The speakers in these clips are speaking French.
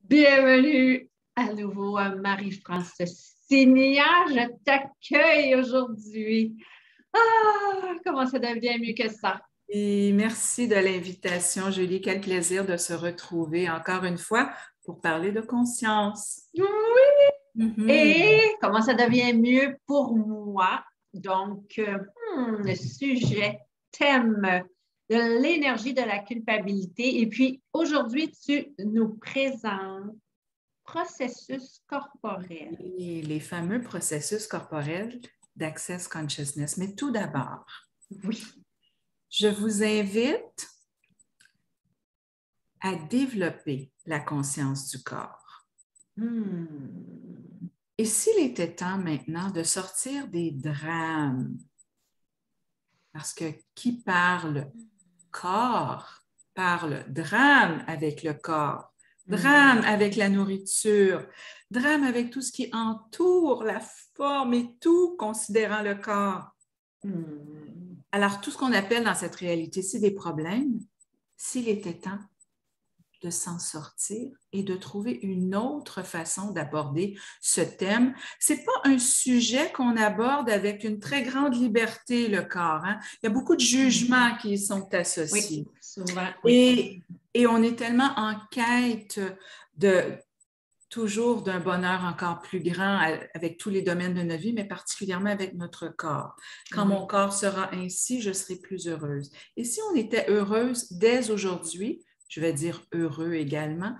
Bienvenue à nouveau à Marie-France Signa. Je t'accueille aujourd'hui. Ah, comment ça devient mieux que ça? Et merci de l'invitation, Julie. Quel plaisir de se retrouver encore une fois pour parler de conscience. Oui! Et comment ça devient mieux pour moi? Donc, le sujet, thème de l'énergie de la culpabilité. Et puis, aujourd'hui, tu nous présentes processus corporel. Et les fameux processus corporels d'Access Consciousness. Mais tout d'abord, Oui. je vous invite à développer la conscience du corps. Et s'il était temps maintenant de sortir des drames, parce que qui parle corps parle drame avec le corps, drame avec la nourriture, drame avec tout ce qui entoure la forme et tout considérant le corps. Alors, tout ce qu'on appelle dans cette réalité, c'est des problèmes. S'il était temps de s'en sortir et de trouver une autre façon d'aborder ce thème. Ce n'est pas un sujet qu'on aborde avec une très grande liberté, le corps. Hein? Il y a beaucoup de jugements qui y sont associés. Oui, souvent. Oui. Et on est tellement en quête de toujours d'un bonheur encore plus grand avec tous les domaines de notre vie, mais particulièrement avec notre corps. Quand mon corps sera ainsi, je serai plus heureuse. Et si on était heureuse dès aujourd'hui, je vais dire heureux également,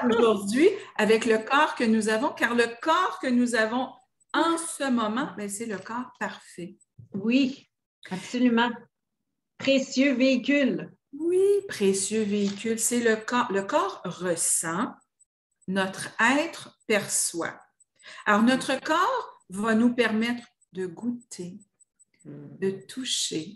aujourd'hui, avec le corps que nous avons, car le corps que nous avons en ce moment, c'est le corps parfait. Oui, absolument. Précieux véhicule. Oui, précieux véhicule, c'est le corps. Le corps ressent, notre être perçoit. Alors, notre corps va nous permettre de goûter, de toucher,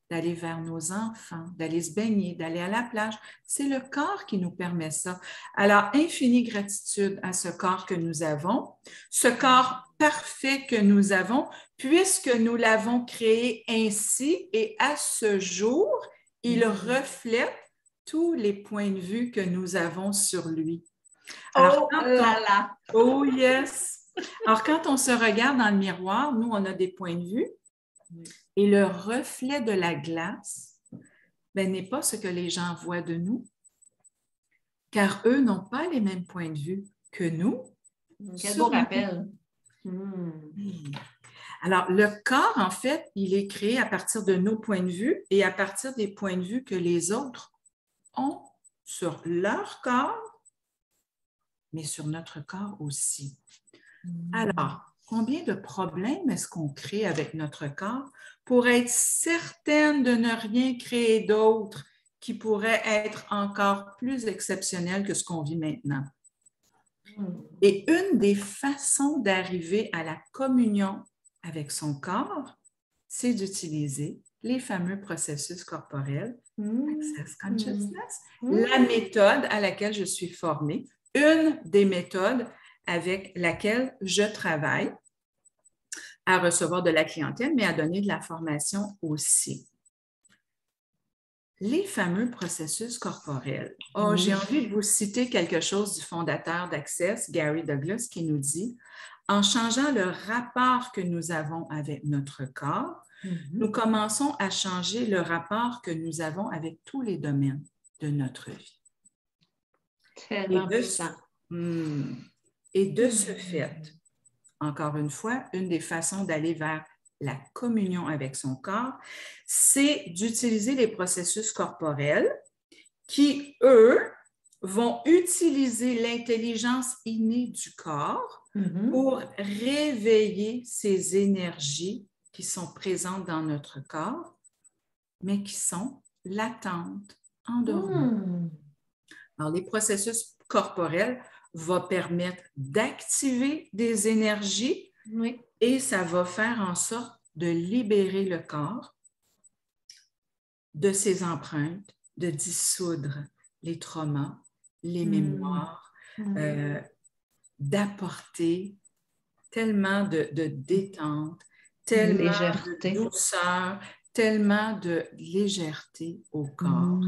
d'aller vers nos enfants, d'aller se baigner, d'aller à la plage. C'est le corps qui nous permet ça. Alors, infinie gratitude à ce corps que nous avons, ce corps parfait que nous avons, puisque nous l'avons créé ainsi et à ce jour, il reflète tous les points de vue que nous avons sur lui. Alors, oh yes! Alors, quand on se regarde dans le miroir, nous, on a des points de vue et le reflet de la glace n'est pas ce que les gens voient de nous, car eux n'ont pas les mêmes points de vue que nous. Quel beau rappel! Alors, le corps, en fait, il est créé à partir de nos points de vue et à partir des points de vue que les autres ont sur leur corps, mais sur notre corps aussi. Alors, combien de problèmes est-ce qu'on crée avec notre corps pour être certaine de ne rien créer d'autre qui pourrait être encore plus exceptionnel que ce qu'on vit maintenant? Et une des façons d'arriver à la communion avec son corps, c'est d'utiliser les fameux processus corporels, Access Consciousness, la méthode à laquelle je suis formée, une des méthodes avec laquelle je travaille à recevoir de la clientèle, mais à donner de la formation aussi. Les fameux processus corporels. Oh, j'ai envie de vous citer quelque chose du fondateur d'Access, Gary Douglas, qui nous dit « En changeant le rapport que nous avons avec notre corps, nous commençons à changer le rapport que nous avons avec tous les domaines de notre vie. » Tellement puissant. Et de ce fait, encore une fois, une des façons d'aller vers la communion avec son corps, c'est d'utiliser les processus corporels qui, eux, vont utiliser l'intelligence innée du corps pour réveiller ces énergies qui sont présentes dans notre corps, mais qui sont latentes, endormies. Alors, les processus corporels vont permettre d'activer des énergies et ça va faire en sorte de libérer le corps de ses empreintes, de dissoudre les traumas, les mémoires, d'apporter tellement de détente, tellement de douceur, tellement de légèreté au corps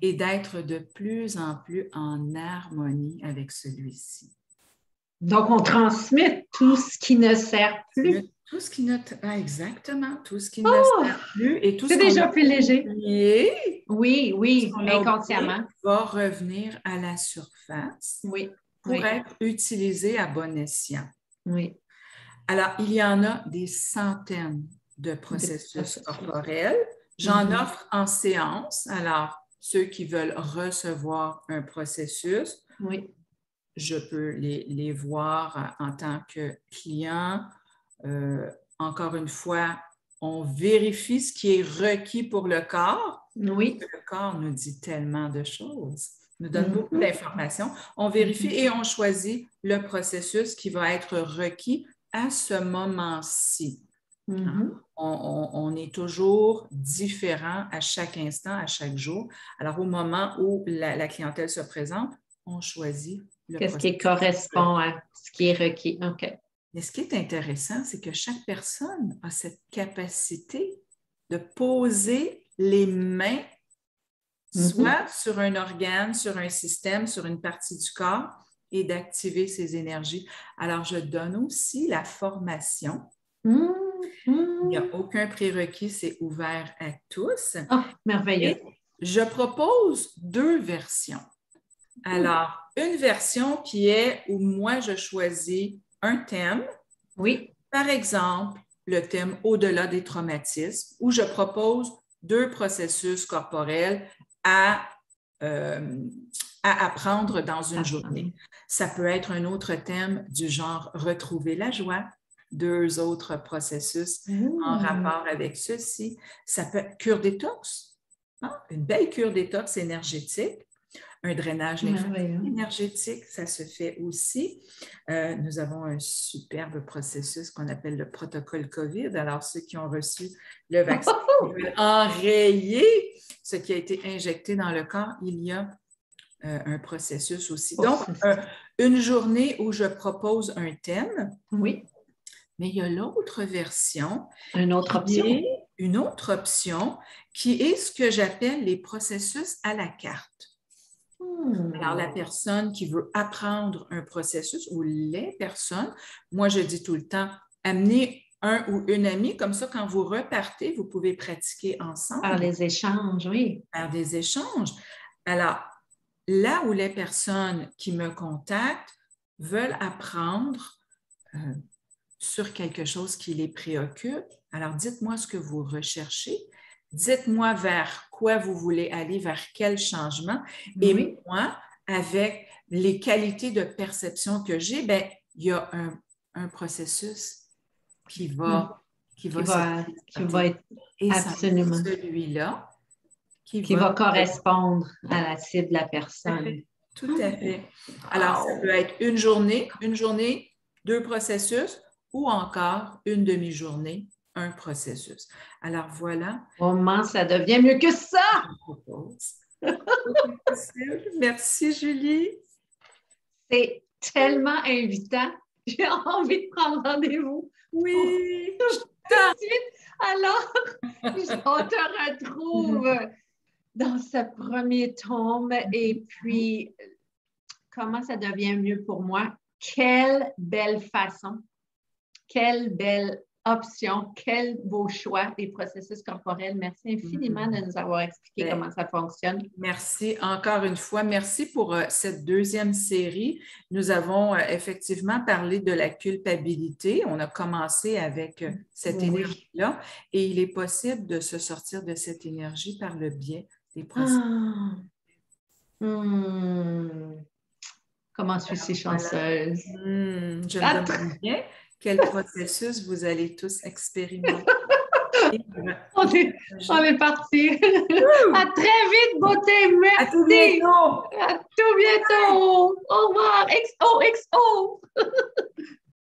et d'être de plus en plus en harmonie avec celui-ci. Donc, on transmet tout ce qui ne sert plus. Tout ce qui ne... exactement, tout ce qui ne sert plus et tout ce c'est qu'on déjà a plus léger. oublié, Oui, inconsciemment. Va revenir à la surface pour être utilisé à bon escient. Oui. Alors, il y en a des centaines de processus corporels. J'en offre en séance. Alors, ceux qui veulent recevoir un processus, je peux les voir en tant que client. Encore une fois, on vérifie ce qui est requis pour le corps. Oui. Le corps nous dit tellement de choses, nous donne beaucoup d'informations. On vérifie et on choisit le processus qui va être requis à ce moment-ci. On est toujours différent à chaque instant, à chaque jour. Alors, au moment où la clientèle se présente, on choisit le processus. Qu'est-ce qui correspond à ce qui est requis? OK. Mais ce qui est intéressant, c'est que chaque personne a cette capacité de poser les mains soit sur un organe, sur un système, sur une partie du corps et d'activer ces énergies. Alors, je donne aussi la formation. Il n'y a aucun prérequis, c'est ouvert à tous. Oh, merveilleux. Et je propose 2 versions. Alors, une version qui est où moi, je choisis un thème. Oui. Par exemple, le thème au-delà des traumatismes, où je propose 2 processus corporels à apprendre dans une journée. Ça peut être un autre thème du genre retrouver la joie, 2 autres processus en rapport avec ceci. Ça peut être cure détox, une belle cure détox énergétique. Un drainage lymphatique énergétique, ça se fait aussi. Nous avons un superbe processus qu'on appelle le protocole COVID. Alors, ceux qui ont reçu le vaccin veulent enrayer ce qui a été injecté dans le corps, il y a un processus aussi. Donc, une journée où je propose un thème. Oui. Mais il y a l'autre version. Une autre option. Une autre option qui est ce que j'appelle les processus à la carte. Alors, la personne qui veut apprendre un processus ou les personnes, moi, je dis tout le temps, amenez un ou une amie, comme ça, quand vous repartez, vous pouvez pratiquer ensemble. Par les échanges, oui. Par des échanges. Alors, là où les personnes qui me contactent veulent apprendre sur quelque chose qui les préoccupe, alors dites-moi ce que vous recherchez. Dites-moi vers quoi vous voulez aller, vers quel changement. Et moi, avec les qualités de perception que j'ai, bien, il y a un processus qui va être absolument celui-là qui va correspondre à la cible de la personne. Tout à fait. Alors, ça peut être une journée, 2 processus ou encore une demi-journée, un processus. Alors, voilà. Comment ça devient mieux que ça? Merci, Julie. C'est tellement invitant. J'ai envie de prendre rendez-vous. Oui. Tout de suite. Alors, on te retrouve dans ce premier tome. Et puis, comment ça devient mieux pour moi? Quelle belle façon, quelle belle option, quel beau choix des processus corporels. Merci infiniment de nous avoir expliqué comment ça fonctionne. Merci encore une fois. Merci pour cette 2e série. Nous avons effectivement parlé de la culpabilité. On a commencé avec cette énergie-là et il est possible de se sortir de cette énergie par le biais des processus. Comment suis-je chanceuse? Je me demande bien quel processus vous allez tous expérimenter. On est parti. À très vite, beauté. Merci. À tout bientôt. À tout bientôt. Au revoir. XOXO.